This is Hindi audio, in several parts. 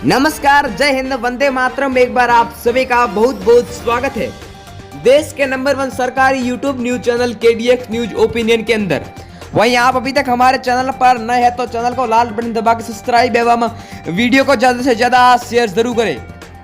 नमस्कार, जय हिंद, वंदे मातरम। एक बार आप सभी का बहुत बहुत स्वागत है देश के नंबर 1 सरकारी YouTube news channel KDX news opinion के अंदर। वहीं आप अभी तक हमारे चैनल पर नए हैं तो चैनल को लाल बटन दबा के सब्सक्राइब एवं वीडियो को ज्यादा से ज्यादा शेयर जरूर करें।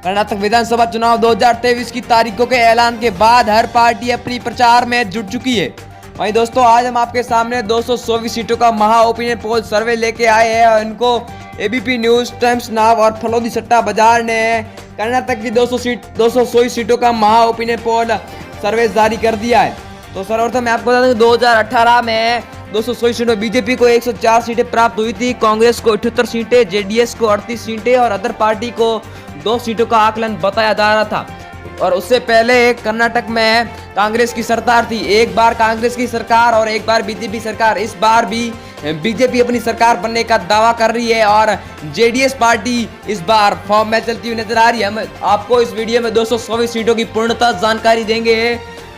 कर्नाटक विधानसभा चुनाव 2023 की तारीखों के ऐलान के बाद हर पार्टी अपनी प्रचार में जुट चुकी है। वहीं दोस्तों, आज हम आपके सामने 224 सीटों का महा ओपिनियन पोल सर्वे लेके आए हैं और इनको ABP न्यूज, टाइम्स नाव और फलोदी सट्टा बाजार ने कर्नाटक की 224 सीटों का महा ओपिनियन पोल सर्वे जारी कर दिया है। तो सर्वप्रथम मैं आपको बता दूं 2018 में 224 सीटों बीजेपी को 104 सीटें प्राप्त हुई थी, कांग्रेस को 78 सीटें, JDS को 38 सीटें और अदर पार्टी को 2 सीटों का आकलन बताया जा रहा था। और उससे पहले कर्नाटक में कांग्रेस की सरकार थी, एक बार कांग्रेस की सरकार और एक बार बीजेपी सरकार। इस बार भी बीजेपी अपनी सरकार बनने का दावा कर रही है और JDS पार्टी इस बार फॉर्म में चलती हुई नजर आ रही है। हम आपको इस वीडियो में 224 सीटों की पूर्णतः जानकारी देंगे,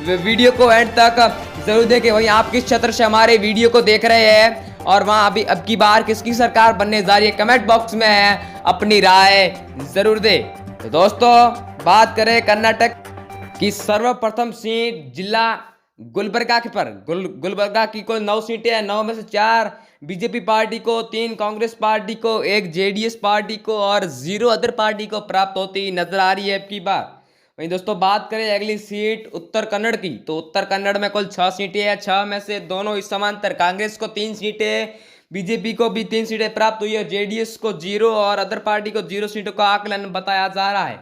वीडियो को एंड तक जरूर देखें। वहीं आप किस क्षेत्र से हमारे वीडियो को देख रहे हैं और वहां अभी अब की बार किसकी सरकार बनने जा रही है, कमेंट बॉक्स में अपनी राय जरूर दे। तो दोस्तों, बात करें कर्नाटक की सर्वप्रथम सीट जिला गुलबर्गा के पर गुलबर्गा की कुल 9 सीटें हैं। 9 में से 4 बीजेपी पार्टी को, 3 कांग्रेस पार्टी को, 1 JDS पार्टी को और 0 अदर पार्टी को प्राप्त होती नजर आ रही है अब की बार। वहीं दोस्तों, बात करें अगली सीट उत्तर कन्नड़ की, तो उत्तर कन्नड़ में कुल 6 सीटें हैं। 6 में से दोनों इस समांतर, कांग्रेस को 3 सीटें, बीजेपी को भी 3 सीटें प्राप्त हुई है, JDS को 0 और अदर पार्टी को 0 सीटों का आकलन बताया जा रहा है।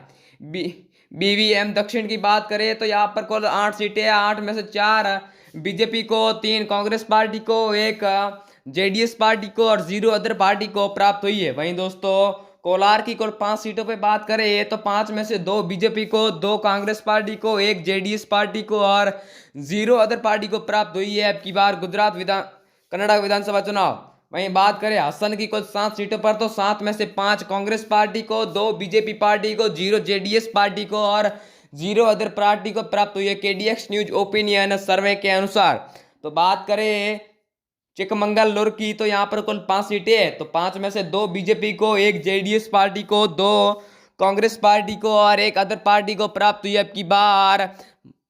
BVM दक्षिण की बात करें तो यहाँ पर कुल 8 सीटें हैं। 8 में से 4 बीजेपी को, 3 कांग्रेस पार्टी को, 1 JDS पार्टी को और 0 अदर पार्टी को प्राप्त हुई है। वहीं दोस्तों, कोलार की कुल 5 सीटों पे बात करें तो 5 में से 2 बीजेपी को, 2 कांग्रेस पार्टी को, 1 JDS पार्टी को और 0 अदर पार्टी को प्राप्त हुई है अब की बार कर्नाटक विधानसभा चुनाव। वहीं बात करें हसन की कुल 7 सीटों पर तो 7 में से 5 कांग्रेस पार्टी को, 2 बीजेपी पार्टी को, 0 JDS पार्टी को और 0 अदर पार्टी को प्राप्त हुई है KDX न्यूज ओपिनियन सर्वे के अनुसार। तो बात करें चिकमंगलुरु की तो यहाँ पर कुल 5 सीटें हैं। तो 5 में से 2 बीजेपी को, 1 JDS पार्टी को, 2 कांग्रेस पार्टी को और 1 अदर पार्टी को प्राप्त हुई है अब की बार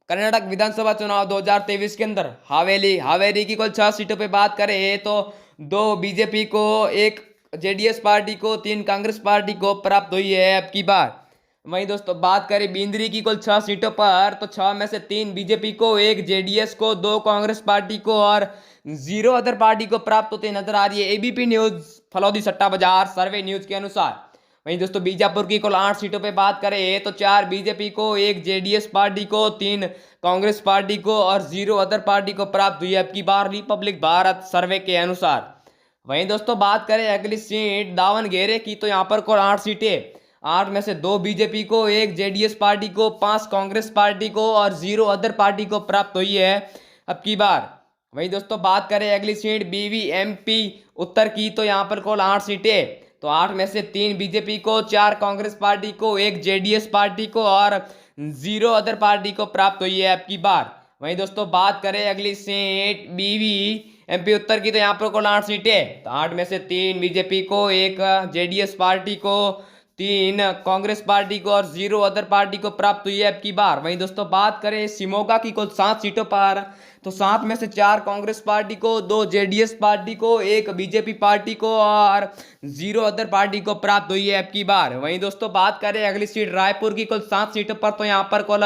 कर्नाटक विधानसभा चुनाव 2023 के अंदर। हावेरी की कुल 6 सीटों पे बात करें तो 2 बीजेपी को, 1 JDS पार्टी को, 3 कांग्रेस पार्टी को प्राप्त हुई है अब की बार। वहीं दोस्तों, बात करें बींदरी की कुल 6 सीटों पर तो 6 में से 3 बीजेपी को, 1 JDS को, 2 कांग्रेस पार्टी को और 0 अदर पार्टी को प्राप्त होते नजर आ रही है ABP न्यूज फलोदी सट्टा बाजार सर्वे न्यूज के अनुसार। वहीं दोस्तों, बीजापुर की कुल 8 सीटों पे बात करें तो 4 बीजेपी को, 1 JDS पार्टी को, 3 कांग्रेस पार्टी को और 0 अदर पार्टी को प्राप्त हुई है अब की बार रिपब्लिक भारत सर्वे के अनुसार। वहीं दोस्तों, बात करें अगली सीट दावनगेरे की तो यहाँ पर कुल 8 सीटें। 8 में से 2 बीजेपी को, 1 JDS पार्टी को, 5 कांग्रेस पार्टी को और 0 अदर पार्टी को प्राप्त हुई है अब की बार। वहीं दोस्तों, बात करें अगली सीट BVMP उत्तर की तो यहाँ पर कुल 8 सीटें। तो 8 में से 3 बीजेपी को, 4 कांग्रेस पार्टी को, 1 JDS पार्टी को और 0 अदर पार्टी को प्राप्त हुई है अब की बार। वहीं दोस्तों, बात करें अगली सीट BVMP उत्तर की तो यहाँ पर कुल 8 सीटें। तो 8 में से 3 बीजेपी को, 1 JDS पार्टी को, 3 कांग्रेस पार्टी को और 0 अदर पार्टी को प्राप्त हुई है अब की बार। वहीं दोस्तों, बात करें शिमोगा की कुल 7 सीटों पर तो 7 में से 4 कांग्रेस पार्टी को, 2 JDS पार्टी को, 1 बीजेपी पार्टी को और 0 अदर पार्टी को प्राप्त हुई है अब की बार। वहीं दोस्तों, बात करें अगली सीट रायपुर की कुल 7 सीटों पर तो यहाँ पर कुल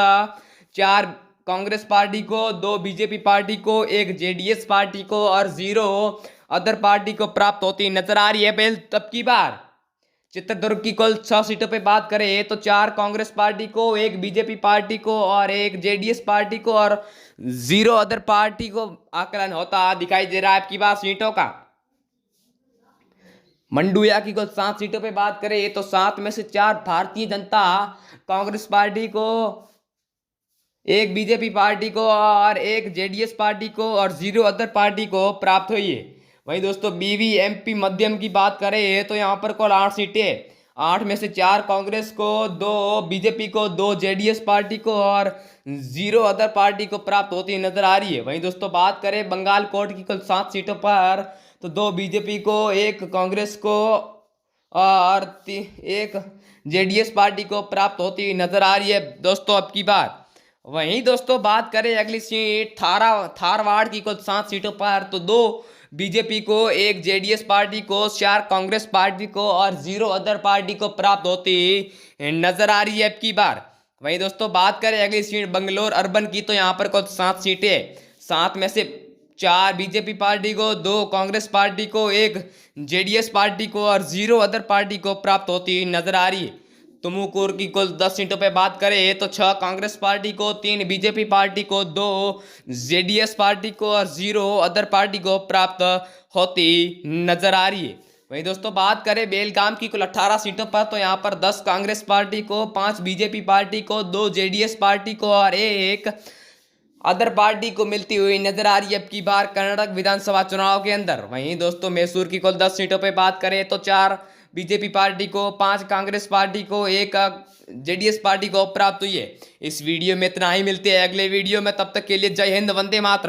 4 कांग्रेस पार्टी को, 2 बीजेपी पार्टी को, 1 JDS पार्टी को और 0 अदर पार्टी को प्राप्त होती नजर आ रही है पहले तब की बार। चित्रदुर्ग की कुल 6 सीटों पे बात करें तो 4 कांग्रेस पार्टी को, 1 बीजेपी पार्टी को और 1 JDS पार्टी को और 0 अदर पार्टी को आकलन होता दिखाई दे रहा है आपकी बात सीटों का। मंडुया की कुल 7 सीटों पे बात करें तो 7 में से 4 भारतीय जनता कांग्रेस पार्टी को, 1 बीजेपी पार्टी को और 1 JDS पार्टी को और 0 अदर पार्टी को प्राप्त हुई है। वहीं दोस्तों, BVMP मध्यम की बात करें तो यहाँ पर कुल 8 सीटें। 8 में से 4 कांग्रेस को, 2 बीजेपी को, 2 JDS पार्टी को और 0 अदर पार्टी को प्राप्त होती नजर आ रही है। वहीं दोस्तों, बात करें बंगाल कोट की कुल 7 सीटों पर तो 2 बीजेपी को, 1 कांग्रेस को, और एक जेडीएस पार्टी को प्राप्त होती हुई नजर आ रही है दोस्तों अब की बार। वहीं दोस्तों बात करें अगली सीट थारवाड़ की कुल 7 सीटों पर, तो 2 बीजेपी को, 1 जेडीएस पार्टी को, 4 कांग्रेस पार्टी को और 0 अदर पार्टी को प्राप्त होती नजर आ रही है अब की बार। वहीं दोस्तों बात करें अगली सीट बंगलोर अर्बन की, तो यहाँ पर कुल 7 सीटें, 7 में से 4 बीजेपी पार्टी को, 2 कांग्रेस पार्टी को, 1 जेडीएस पार्टी को और 0 अदर पार्टी को प्राप्त होती नजर आ रही है। तुमुकुर की कुल 10 सीटों पे बात करें तो 6 कांग्रेस पार्टी को, 3 बीजेपी पार्टी को, 2 जेडीएस पार्टी को और 0 अदर पार्टी को प्राप्त होती नजर आ रही है। वहीं दोस्तों बात करें बेलगाम की कुल 18 सीटों पर, तो यहाँ पर 10 कांग्रेस पार्टी को, 5 बीजेपी पार्टी को, 2 जेडीएस पार्टी को और 1 अदर पार्टी को मिलती हुई नजर आ रही है अब की बार कर्नाटक विधानसभा चुनाव के अंदर। वहीं दोस्तों मैसूर की कुल 10 सीटों पे बात करें तो 4 बीजेपी पार्टी को, 5 कांग्रेस पार्टी को, 1 जेडीएस पार्टी को प्राप्त हुई है। इस वीडियो में इतना ही, मिलते हैं अगले वीडियो में, तब तक के लिए जय हिंद, वंदे मातरम।